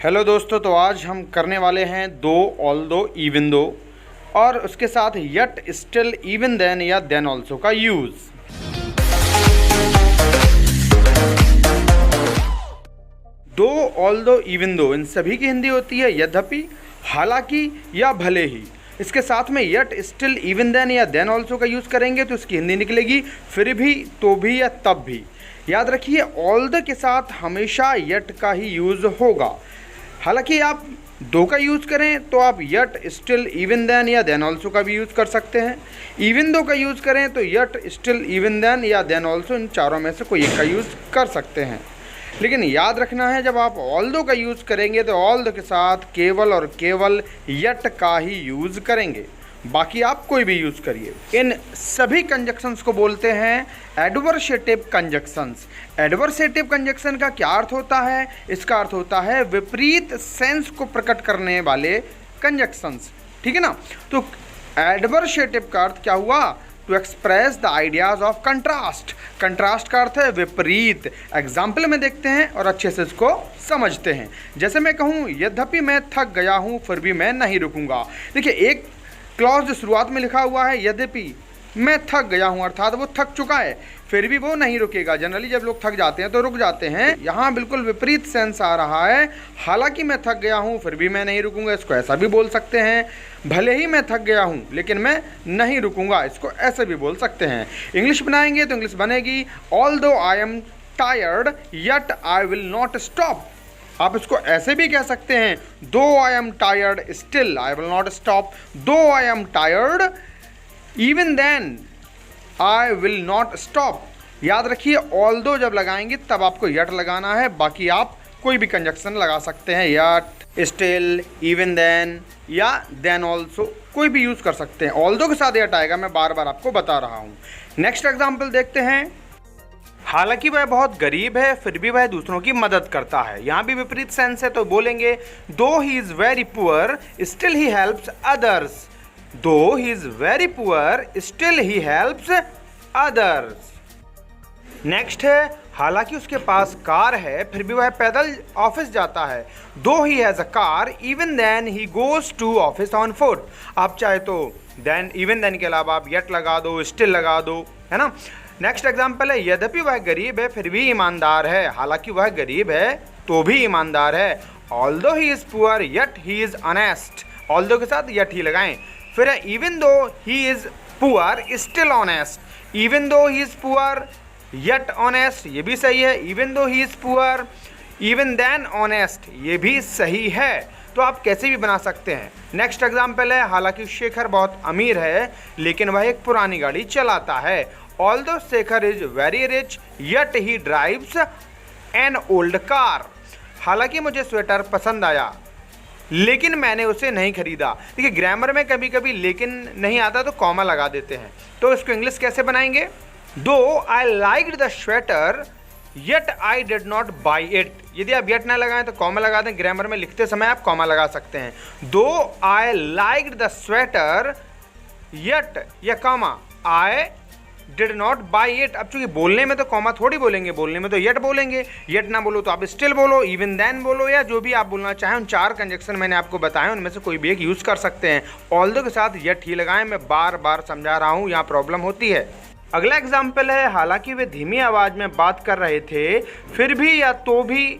Hello दोस्तों, तो आज हम करने वाले हैं दो, ऑल्दो, इवन दो और उसके साथ यट, स्टिल, इवन देन या देन ऑल्सो का यूज़। दो, ऑल्दो, इवन दो इन सभी की हिंदी होती है यद्यपि, हालांकि या भले ही। इसके साथ में यट, स्टिल, इवन देन या देन ऑल्सो का यूज़ करेंगे तो इसकी हिंदी निकलेगी फिर भी, तो भी या तब भी। याद रखिए, ऑल्दो के साथ हमेशा यट का ही यूज़ होगा। हालांकि आप दो का यूज़ करें तो आप यट, स्टिल, इवन देन या देन ऑल्सो का भी यूज़ कर सकते हैं। इवन दो का यूज़ करें तो यट, स्टिल, इवन देन या देन ऑल्सो इन चारों में से कोई एक का यूज़ कर सकते हैं। लेकिन याद रखना है, जब आप ऑल्दो का यूज़ करेंगे तो ऑल्दो के साथ केवल और केवल यट का ही यूज़ करेंगे, बाकी आप कोई भी यूज़ करिए। इन सभी कंजक्शंस को बोलते हैं एडवर्सेटिव कंजक्शंस। एडवर्सेटिव कंजक्शन का क्या अर्थ होता है? इसका अर्थ होता है विपरीत सेंस को प्रकट करने वाले कंजक्शंस। ठीक है ना? तो एडवर्सेटिव का अर्थ क्या हुआ? To express the ideas of contrast. Contrast का अर्थ है विपरीत। एग्जाम्पल में देखते हैं और अच्छे से इसको समझते हैं। जैसे मैं कहूँ, यद्यपि मैं थक गया हूँ फिर भी मैं नहीं रुकूंगा। देखिए, एक क्लॉज जो शुरुआत में लिखा हुआ है यद्यपि मैं थक गया हूँ, अर्थात वो थक चुका है, फिर भी वो नहीं रुकेगा। जनरली जब लोग थक जाते हैं तो रुक जाते हैं। यहाँ बिल्कुल विपरीत सेंस आ रहा है। हालांकि मैं थक गया हूँ फिर भी मैं नहीं रुकूंगा, इसको ऐसा भी बोल सकते हैं। भले ही मैं थक गया हूँ लेकिन मैं नहीं रुकूंगा, इसको ऐसे भी बोल सकते हैं। इंग्लिश बनाएंगे तो इंग्लिश बनेगी although I am tired yet I will not stop. आप इसको ऐसे भी कह सकते हैं, though I am tired still I will not stop, though I am tired even then I will not stop. याद रखिए, ऑल्दो जब लगाएंगे तब आपको यट लगाना है, बाकी आप कोई भी कंजक्शन लगा सकते हैं, यट, स्टिल, इवन देन या देन ऑल्सो कोई भी यूज़ कर सकते हैं। ऑल्दो के साथ यट आएगा, मैं बार बार आपको बता रहा हूँ। नेक्स्ट एग्जाम्पल देखते हैं। हालांकि वह बहुत गरीब है फिर भी वह दूसरों की मदद करता है। यहाँ भी विपरीत सेंस है तो बोलेंगे though he is very poor still he helps others. Though he is very poor still he helps others. Next है, हालांकि उसके पास कार है फिर भी वह पैदल ऑफिस जाता है। Though he has a car even then he goes to office on foot. आप चाहे तो देन, इवन देन के अलावा आप यट लगा दो, स्टिल लगा दो, है ना? नेक्स्ट एग्जाम्पल है, यद्यपि वह गरीब है फिर भी ईमानदार है। हालांकि वह गरीब है तो भी ईमानदार है। Although he is poor yet he is honest. Although के साथ यट ही लगाएं। फिर है, even though he is poor still honest. Even though he is poor yet honest, ये भी सही है। Even though he is poor even then honest, ये भी सही है। तो आप कैसे भी बना सकते हैं। नेक्स्ट एग्जाम्पल है, हालांकि शेखर बहुत अमीर है लेकिन वह एक पुरानी गाड़ी चलाता है। Although Shekhar is very rich yet he drives an old car. हालांकि मुझे स्वेटर पसंद आया लेकिन मैंने उसे नहीं खरीदा। देखिए, ग्रामर में कभी कभी लेकिन नहीं आता तो कॉमा लगा देते हैं। तो इसको इंग्लिश कैसे बनाएंगे? दो I liked the sweater yet I did not buy it. यदि आप यट ना लगाएं तो कॉमा लगा दें। ग्रामर में लिखते समय आप कॉमा लगा सकते हैं। Though I liked the sweater yet या comma I did not buy it. अब चूंकि बोलने में तो कॉमा थोड़ी बोलेंगे, बोलने में तो यट बोलेंगे। यट ना बोलो तो आप स्टिल बोलो, इवन देन बोलो, या जो भी आप बोलना चाहें। उन चार कंजक्शन मैंने आपको बताए, उनमें से कोई भी एक यूज़ कर सकते हैं। ऑल्दो के साथ यट ही लगाएं। मैं बार बार समझा रहा हूँ, यहाँ प्रॉब्लम होती है। अगला एग्जाम्पल है, हालांकि वे धीमी आवाज़ में बात कर रहे थे फिर भी या तो भी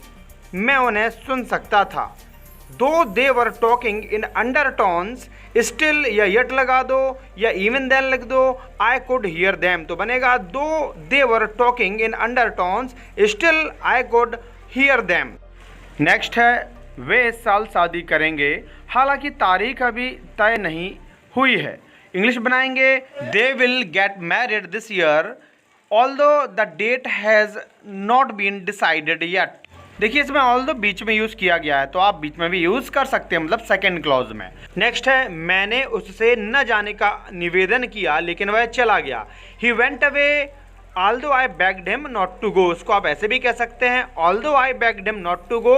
मैं उन्हें सुन सकता था। Though they were talking in undertones still या यट लगा दो या इवन देन लिख दो, आई कुड हियर देम। तो बनेगा though they were talking in undertones still I could hear them. Next है, वे इस साल शादी करेंगे हालांकि तारीख अभी तय नहीं हुई है। इंग्लिश बनाएंगे, they will get married this year although the date has not been decided yet. देखिए, इसमें ऑल्दो बीच में यूज़ किया गया है तो आप बीच में भी यूज़ कर सकते हैं, मतलब सेकेंड क्लॉज में। नेक्स्ट है, मैंने उससे न जाने का निवेदन किया लेकिन वह चला गया। He went away although I begged him not to go. उसको आप ऐसे भी कह सकते हैं, although I begged him not to go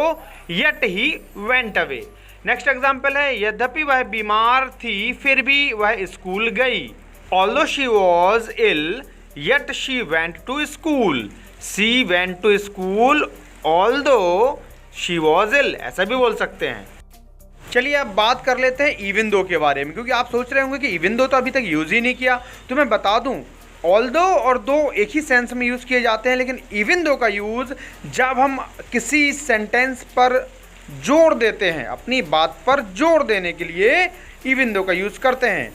yet he went away. Next example है, यद्यपि वह बीमार थी फिर भी वह स्कूल गई। Although she was ill yet she went to school. She went to school although she was ill, ऐसा भी बोल सकते हैं। चलिए अब बात कर लेते हैं इवन दो के बारे में, क्योंकि आप सोच रहे होंगे कि इवन दो तो अभी तक यूज़ ही नहीं किया। तो मैं बता दूं, ऑल्दो और दो एक ही सेंस में यूज़ किए जाते हैं, लेकिन इवन दो का यूज़ जब हम किसी सेंटेंस पर जोर देते हैं, अपनी बात पर जोर देने के लिए इवन दो का यूज़ करते हैं।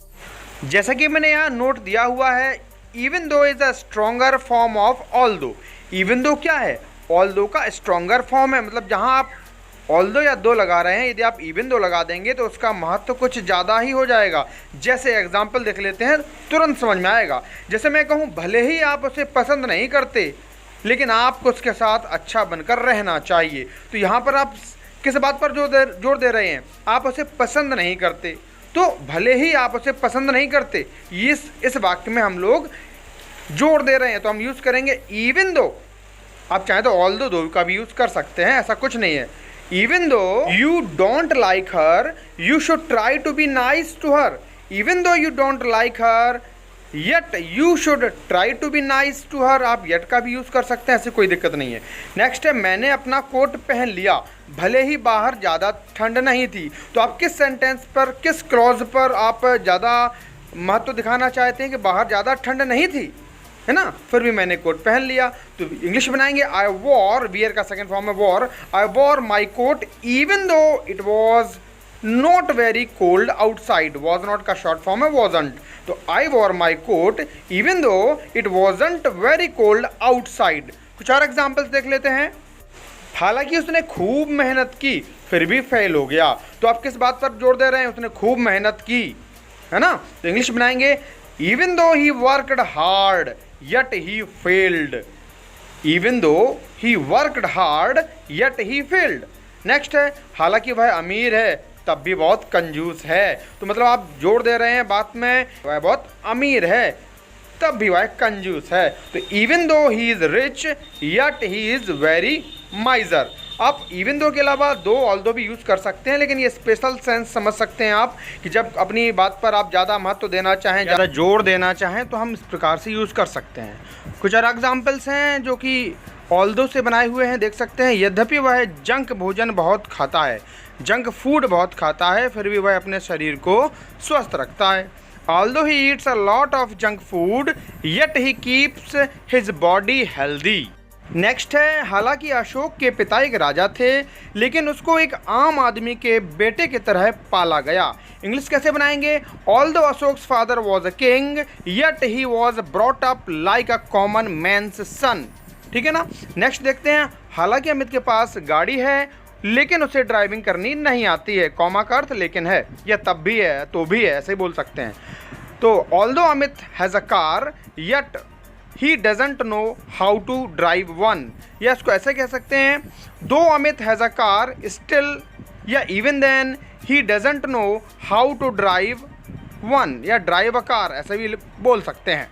जैसा कि मैंने यहाँ नोट दिया हुआ है, इवन दो is a stronger form of although. Even though क्या है? ऑल्दो का स्ट्रॉन्गर फॉर्म है। मतलब जहाँ आप ऑल्दो या दो लगा रहे हैं, यदि आप इवन दो लगा देंगे तो उसका महत्व कुछ ज़्यादा ही हो जाएगा। जैसे एग्जाम्पल देख लेते हैं, तुरंत समझ में आएगा। जैसे मैं कहूँ, भले ही आप उसे पसंद नहीं करते, लेकिन आपको उसके साथ अच्छा बनकर रहना चाहिए। तो यहाँ पर आप किस बात पर जोर दे रहे हैं? आप उसे पसंद नहीं करते, तो भले ही आप उसे पसंद नहीं करते, इस वाक्य में हम लोग जोर दे रहे हैं, तो हम यूज़ करेंगे इवन दो। आप चाहें तो ऑल्दो दो का भी यूज़ कर सकते हैं, ऐसा कुछ नहीं है। Even though you don't like her, you should try to be nice to her. Even though you don't like her, yet you should try to be nice to her. आप yet का भी यूज़ कर सकते हैं, ऐसी कोई दिक्कत नहीं है। नेक्स्ट है, मैंने अपना कोट पहन लिया भले ही बाहर ज़्यादा ठंड नहीं थी। तो आप किस सेंटेंस पर, किस क्लॉज पर आप ज़्यादा महत्व दिखाना चाहते हैं कि बाहर ज़्यादा ठंड नहीं थी, है ना? फिर भी मैंने कोट पहन लिया। तो इंग्लिश बनाएंगे, आई वॉर, वियर का सेकंड फॉर्म है wore, I wore my coat even though it was not very cold outside. Was not का शॉर्ट फॉर्म है वॉजंट। तो I wore my coat even though it wasn't very cold outside. कुछ और examples देख लेते हैं। हालांकि उसने खूब मेहनत की फिर भी फेल हो गया। तो आप किस बात पर जोर दे रहे हैं? उसने खूब मेहनत की, है ना? तो इंग्लिश बनाएंगे, even though he worked hard yet he failed. Even though he worked hard yet he failed. Next है, हालांकि वह अमीर है तब भी बहुत कंजूस है। तो मतलब आप जोर दे रहे हैं बात में, वह बहुत अमीर है तब भी वह कंजूस है। तो even though he is rich yet he is very miser. आप इवन दो के अलावा दो ऑल्दो भी यूज़ कर सकते हैं, लेकिन ये स्पेशल सेंस समझ सकते हैं आप कि जब अपनी बात पर आप ज़्यादा महत्व देना चाहें, ज़्यादा जोर देना चाहें, तो हम इस प्रकार से यूज़ कर सकते हैं। कुछ और एग्जाम्पल्स हैं जो कि ऑल्दो से बनाए हुए हैं, देख सकते हैं। यद्यपि वह जंक भोजन बहुत खाता है, जंक फूड बहुत खाता है, फिर भी वह अपने शरीर को स्वस्थ रखता है। Although he eats a lot of junk food yet he keeps his body healthy. Next है, हालांकि अशोक के पिता एक राजा थे, लेकिन उसको एक आम आदमी के बेटे की तरह पाला गया। इंग्लिश कैसे बनाएंगे? Although Ashok's father was a king yet he was brought up like a common man's son. ठीक है ना? नेक्स्ट देखते हैं, हालांकि अमित के पास गाड़ी है लेकिन उसे ड्राइविंग करनी नहीं आती है। कॉमा का अर्थ लेकिन है, या तब भी है, तो भी है, ऐसे ही बोल सकते हैं। तो although Amit has a car yet he doesn't know how to drive one. या इसको ऐसे कह सकते हैं, though Amit has a car still या even then he doesn't know how to drive one, या ड्राइव अ कार, ऐसे भी बोल सकते हैं।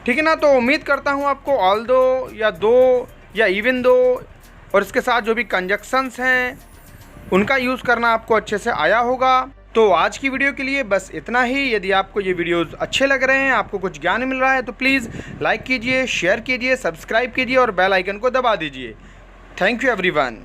ठीक है ना? तो उम्मीद करता हूँ आपको ऑल्दो या दो या इवन दो और इसके साथ जो भी कंजक्शंस हैं उनका यूज़ करना आपको अच्छे से आया होगा। तो आज की वीडियो के लिए बस इतना ही। यदि आपको ये वीडियोस अच्छे लग रहे हैं, आपको कुछ ज्ञान मिल रहा है, तो प्लीज़ लाइक कीजिए, शेयर कीजिए, सब्सक्राइब कीजिए और बेल आइकन को दबा दीजिए। Thank you everyone.